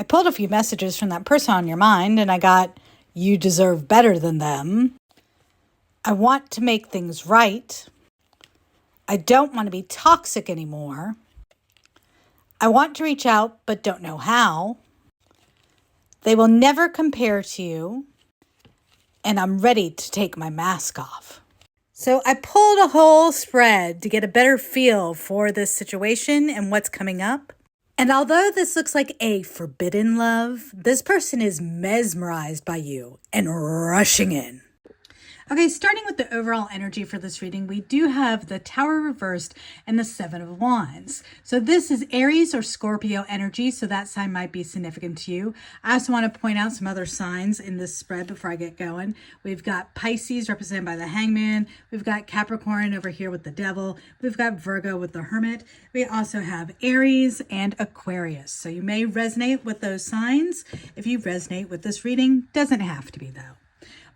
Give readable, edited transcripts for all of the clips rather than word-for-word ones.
I pulled a few messages from that person on your mind and I got, you deserve better than them. I want to make things right. I don't want to be toxic anymore. I want to reach out but don't know how. They will never compare to you. And I'm ready to take my mask off. So I pulled a whole spread to get a better feel for this situation and what's coming up. And although this looks like a forbidden love, this person is mesmerized by you and rushing in. Okay, starting with the overall energy for this reading, we do have the Tower reversed and the Seven of Wands. So this is Aries or Scorpio energy, so that sign might be significant to you. I also want to point out some other signs in this spread before I get going. We've got Pisces represented by the Hangman. We've got Capricorn over here with the Devil. We've got Virgo with the Hermit. We also have Aries and Aquarius. So you may resonate with those signs. If you resonate with this reading, doesn't have to be though.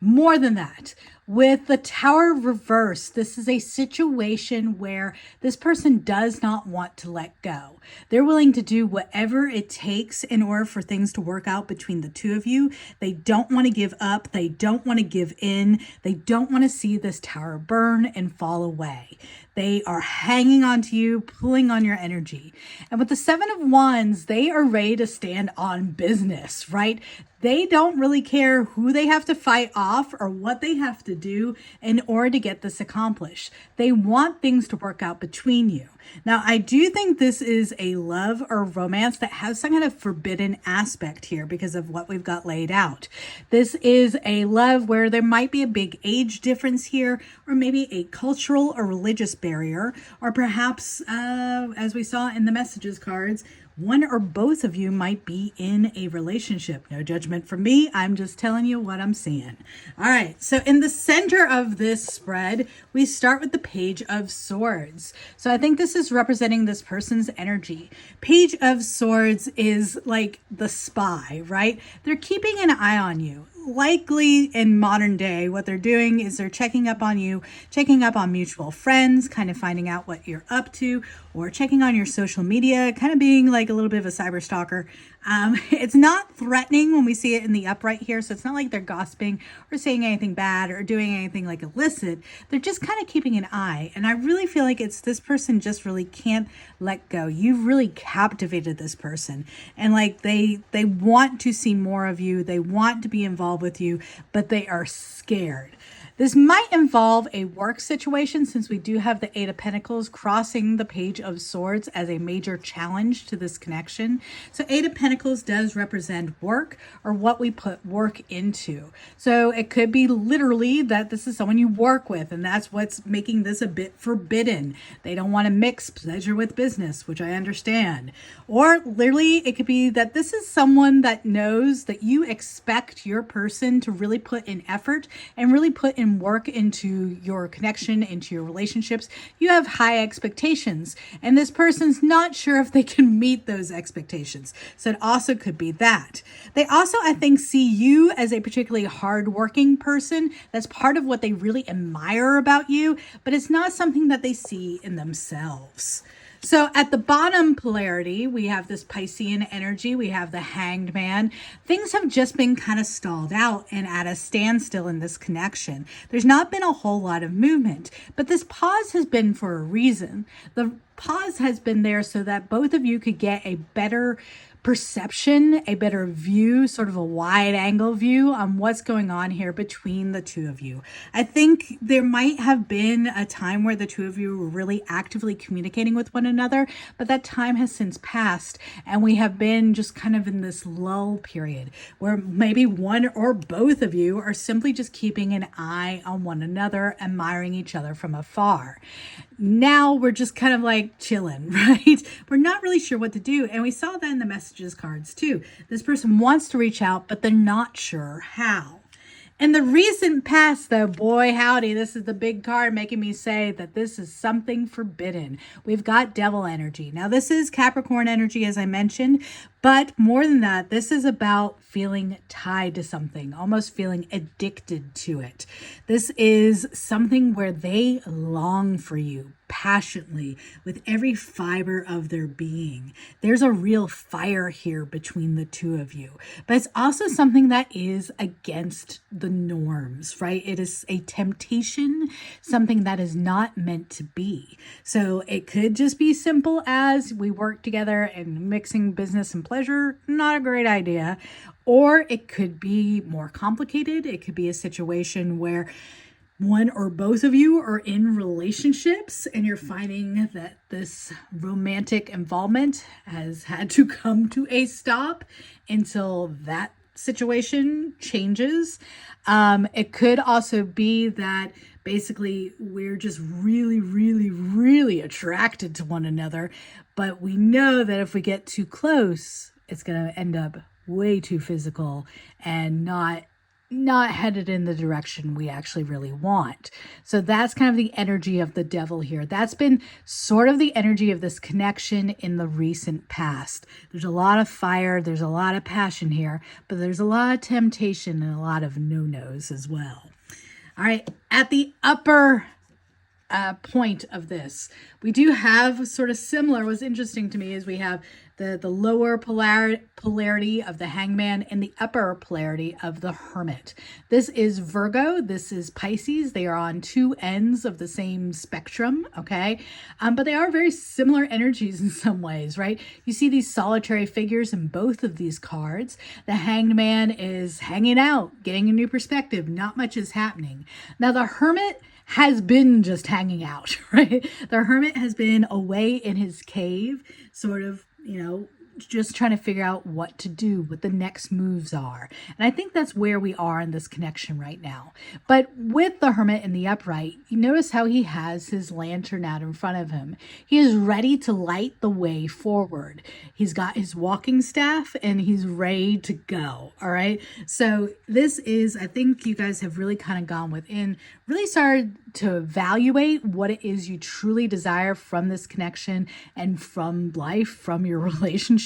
More than that, with the Tower reversed, this is a situation where this person does not want to let go. They're willing to do whatever it takes in order for things to work out between the two of you. They don't want to give up. They don't want to give in. They don't want to see this tower burn and fall away. They are hanging on to you, pulling on your energy. And with the Seven of Wands, they are ready to stand on business, right? They don't really care who they have to fight off or what they have to do in order to get this accomplished. They want things to work out between you. Now, I do think this is a love or romance that has some kind of forbidden aspect here because of what we've got laid out. This is a love where there might be a big age difference here, or maybe a cultural or religious barrier, or perhaps, as we saw in the messages cards, one or both of you might be in a relationship. No judgment from me. I'm just telling you what I'm seeing. All right. So in the center of this spread, we start with the Page of Swords. So I think this is representing this person's energy. Page of Swords is like the spy, right? They're keeping an eye on you. Likely in modern day, what they're doing is they're checking up on you, checking up on mutual friends, kind of finding out what you're up to, or checking on your social media, kind of being like a little bit of a cyber stalker. It's not threatening when we see it in the upright here. So it's not like they're gossiping or saying anything bad or doing anything like illicit. They're just kind of keeping an eye. And I really feel like it's this person just really can't let go. You've really captivated this person. And like they want to see more of you. They want to be involved with you, but they are scared. This might involve a work situation since we do have the Eight of Pentacles crossing the Page of Swords as a major challenge to this connection. So Eight of Pentacles does represent work or what we put work into. So it could be literally that this is someone you work with and that's what's making this a bit forbidden. They don't want to mix pleasure with business, which I understand. Or literally it could be that this is someone that knows that you expect your person to really put in effort and really put in work into your connection, into your relationships. You have high expectations and this person's not sure if they can meet those expectations. So it also could be that. They also, I think, see you as a particularly hardworking person. That's part of what they really admire about you, but it's not something that they see in themselves. So at the bottom polarity, we have this Piscean energy. We have the Hanged Man. Things have just been kind of stalled out and at a standstill in this connection. There's not been a whole lot of movement, but this pause has been for a reason. The pause has been there so that both of you could get a better perception, a better view, sort of a wide angle view on what's going on here between the two of you. I think there might have been a time where the two of you were really actively communicating with one another, but that time has since passed and we have been just kind of in this lull period where maybe one or both of you are simply just keeping an eye on one another, admiring each other from afar. Now we're just kind of like chilling, right? We're not really sure what to do. And we saw that in the messages cards too. This person wants to reach out, but they're not sure how. In the recent past, though, boy howdy, this is the big card making me say that this is something forbidden. We've got Devil energy. Now, this is Capricorn energy, as I mentioned, But more than that, this is about feeling tied to something, almost feeling addicted to it. This is something where they long for you passionately with every fiber of their being. There's a real fire here between the two of you, but it's also something that is against the norms, right? It is a temptation, something that is not meant to be. So it could just be simple as we work together and mixing business and pleasure, not a great idea. Or it could be more complicated. It could be a situation where one or both of you are in relationships and you're finding that this romantic involvement has had to come to a stop until that situation changes. It could also be that basically we're just really, really, really attracted to one another, but we know that if we get too close, it's going to end up way too physical and not headed in the direction we actually really want. So that's kind of the energy of the devil here. That's been sort of the energy of this connection in the recent past. There's a lot of fire, there's a lot of passion here, but there's a lot of temptation and a lot of no-nos as well. All right, at the upper point of this, we do have sort of similar. What's interesting to me is we have the lower polarity of the Hangman and the upper polarity of the Hermit. This is Virgo. This is Pisces. They are on two ends of the same spectrum, okay? But they are very similar energies in some ways, right? You see these solitary figures in both of these cards. The Hanged Man is hanging out, getting a new perspective. Not much is happening. Now, the Hermit has been just hanging out, right? The Hermit has been away in his cave, sort of, just trying to figure out what to do, what the next moves are. And I think that's where we are in this connection right now. But with the Hermit in the upright, you notice how he has his lantern out in front of him. He is ready to light the way forward. He's got his walking staff and he's ready to go. All right. So this is, I think you guys have really kind of gone within, really started to evaluate what it is you truly desire from this connection and from life, from your relationships.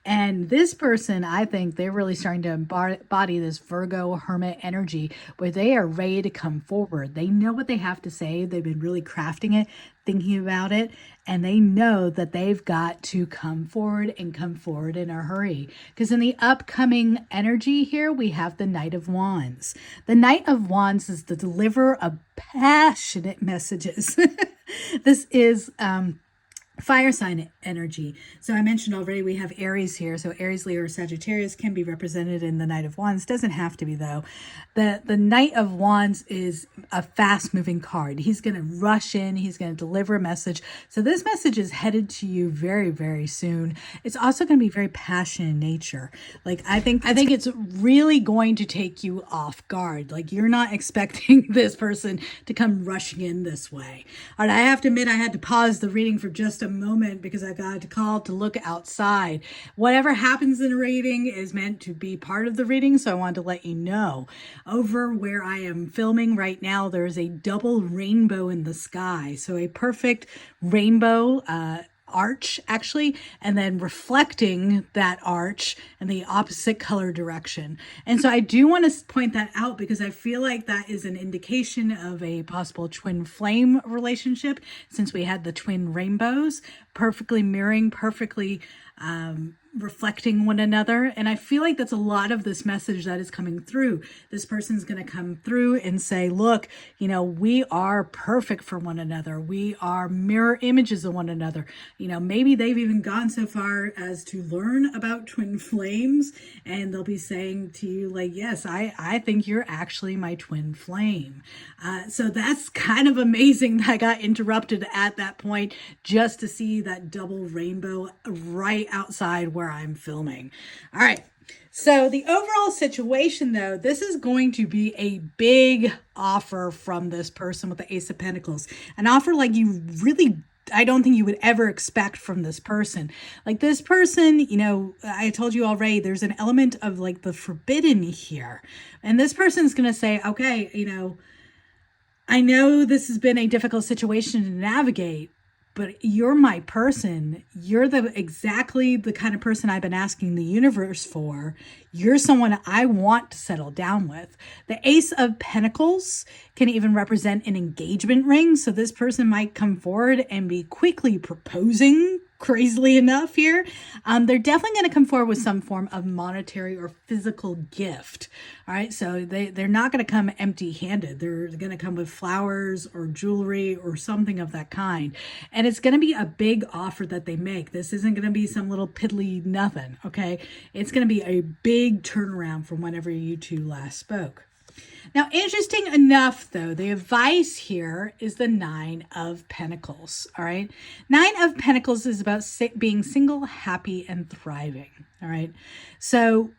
And this person, I think they're really starting to embody this Virgo Hermit energy where they are ready to come forward. They know what they have to say. They've been really crafting it, thinking about it, and they know that they've got to come forward and come forward in a hurry. Because in the upcoming energy here, we have the Knight of Wands. The Knight of Wands is the deliverer of passionate messages. This is fire sign energy. So I mentioned already we have Aries here. So Aries, Leo, or Sagittarius can be represented in the Knight of Wands. Doesn't have to be though. The Knight of Wands is a fast moving card. He's going to rush in. He's going to deliver a message. So this message is headed to you very, very soon. It's also going to be very passionate in nature. Like I think it's really going to take you off guard. Like you're not expecting this person to come rushing in this way. All right, I have to admit I had to pause the reading for just a moment because I got a call to look outside. Whatever happens in a reading is meant to be part of the reading, so I wanted to let you know. Over where I am filming right now, there's a double rainbow in the sky. So a perfect rainbow arch actually, and then reflecting that arch in the opposite color direction. And so I do want to point that out because I feel like that is an indication of a possible twin flame relationship, since we had the twin rainbows perfectly mirroring, perfectly reflecting one another. And I feel like that's a lot of this message that is coming through. This person's going to come through and say, look, we are perfect for one another. We are mirror images of one another. Maybe they've even gone so far as to learn about twin flames, and they'll be saying to you like, yes, I think you're actually my twin flame. So that's kind of amazing that I got interrupted at that point just to see that double rainbow right outside where I'm filming. All right. So the overall situation though, this is going to be a big offer from this person with the Ace of Pentacles. An offer like you really, I don't think you would ever expect from this person. Like this person, I told you already, there's an element of like the forbidden here. And this person's going to say, okay, I know this has been a difficult situation to navigate, but you're my person. You're exactly the kind of person I've been asking the universe for. You're someone I want to settle down with. The Ace of Pentacles can even represent an engagement ring. So this person might come forward and be quickly proposing, crazily enough here. They're definitely going to come forward with some form of monetary or physical gift. All right. So they're not going to come empty handed. They're going to come with flowers or jewelry or something of that kind. And it's going to be a big offer that they make. This isn't going to be some little piddly nothing. Okay. It's going to be a big turnaround from whenever you two last spoke. Now, interesting enough, though, the advice here is the Nine of Pentacles, all right? Nine of Pentacles is about being single, happy, and thriving, all right? So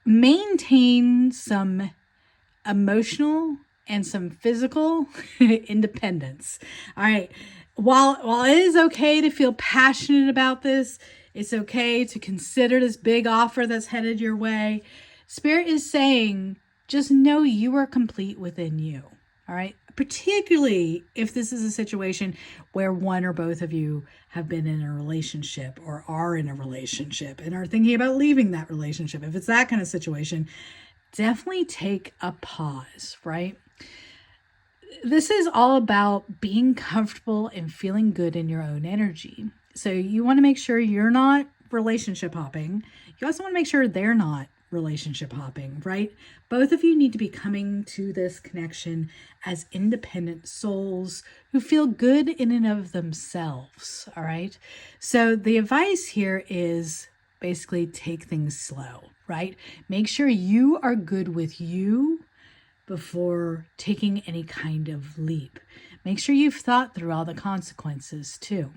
maintain some emotional and some physical independence, all right? While it is okay to feel passionate about this, it's okay to consider this big offer that's headed your way. Spirit is saying, just know you are complete within you, all right? Particularly if this is a situation where one or both of you have been in a relationship or are in a relationship and are thinking about leaving that relationship. If it's that kind of situation, definitely take a pause, right? This is all about being comfortable and feeling good in your own energy. So you want to make sure you're not relationship hopping. You also want to make sure they're not relationship hopping, right? Both of you need to be coming to this connection as independent souls who feel good in and of themselves, all right? So the advice here is basically take things slow, right? Make sure you are good with you before taking any kind of leap. Make sure you've thought through all the consequences too.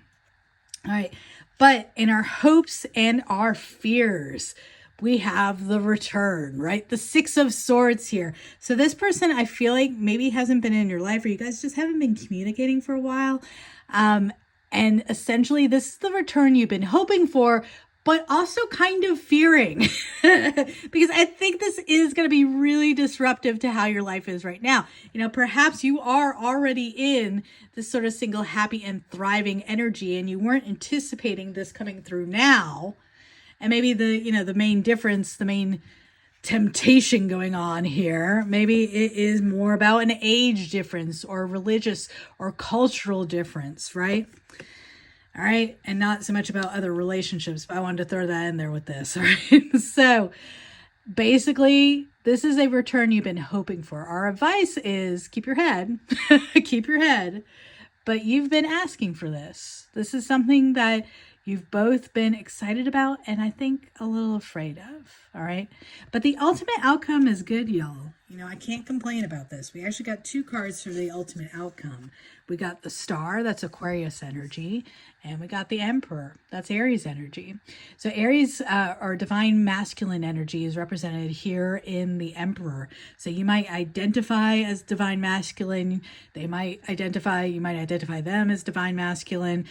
All right, but in our hopes and our fears, we have the return, right? The Six of Swords here. So this person, I feel like maybe hasn't been in your life, or you guys just haven't been communicating for a while. And essentially, this is the return you've been hoping for, but also kind of fearing. Because I think this is going to be really disruptive to how your life is right now. You know, perhaps you are already in this sort of single, happy, and thriving energy, and you weren't anticipating this coming through now. And maybe the main difference, the main temptation going on here, maybe it is more about an age difference or religious or cultural difference, right? All right. And not so much about other relationships, but I wanted to throw that in there with this. All right. So basically, this is a return you've been hoping for. Our advice is keep your head, keep your head, but you've been asking for this. This is something that you've both been excited about and I think a little afraid of, all right? But the ultimate outcome is good, y'all. You know, I can't complain about this. We actually got two cards for the ultimate outcome. We got the Star, that's Aquarius energy, and we got the Emperor, that's Aries energy. So Aries, or divine masculine energy, is represented here in the Emperor. So you might identify as divine masculine. You might identify them as divine masculine.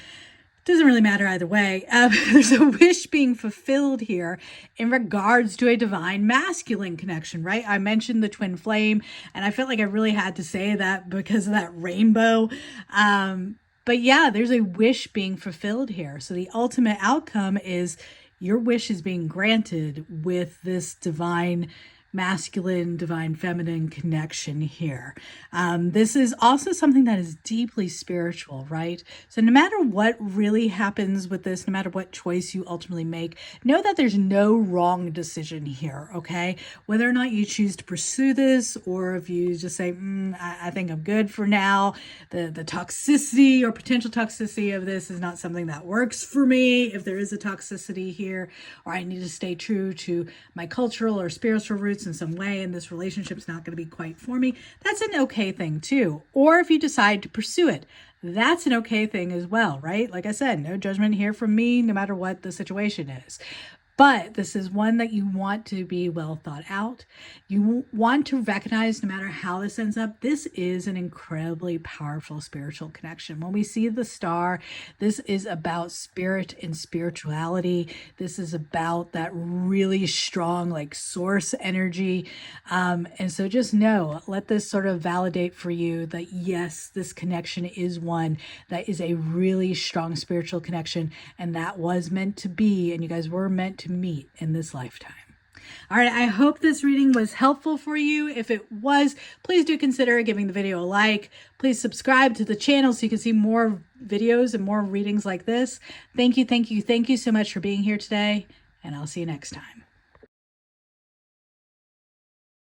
Doesn't really matter either way. There's a wish being fulfilled here in regards to a divine masculine connection, right? I mentioned the twin flame, and I felt like I really had to say that because of that rainbow. But yeah, there's a wish being fulfilled here. So the ultimate outcome is your wish is being granted with this divine masculine, divine feminine connection here. This is also something that is deeply spiritual, right? So no matter what really happens with this, no matter what choice you ultimately make, know that there's no wrong decision here, okay? Whether or not you choose to pursue this, or if you just say, I think I'm good for now, the toxicity or potential toxicity of this is not something that works for me. If there is a toxicity here, or I need to stay true to my cultural or spiritual roots in some way, and this relationship's not going to be quite for me, that's an okay thing too. Or if you decide to pursue it, that's an okay thing as well, right? Like I said, no judgment here from me, no matter what the situation is. But this is one that you want to be well thought out. You want to recognize, no matter how this ends up, this is an incredibly powerful spiritual connection. When we see the star, this is about spirit and spirituality. This is about that really strong, like, source energy. And so just know, let this sort of validate for you that yes, this connection is one that is a really strong spiritual connection, and that was meant to be, and you guys were meant to meet in this lifetime. All right, I hope this reading was helpful for you. If it was, please do consider giving the video a like. Please subscribe to the channel so you can see more videos and more readings like this. Thank you so much for being here today, and I'll see you next time.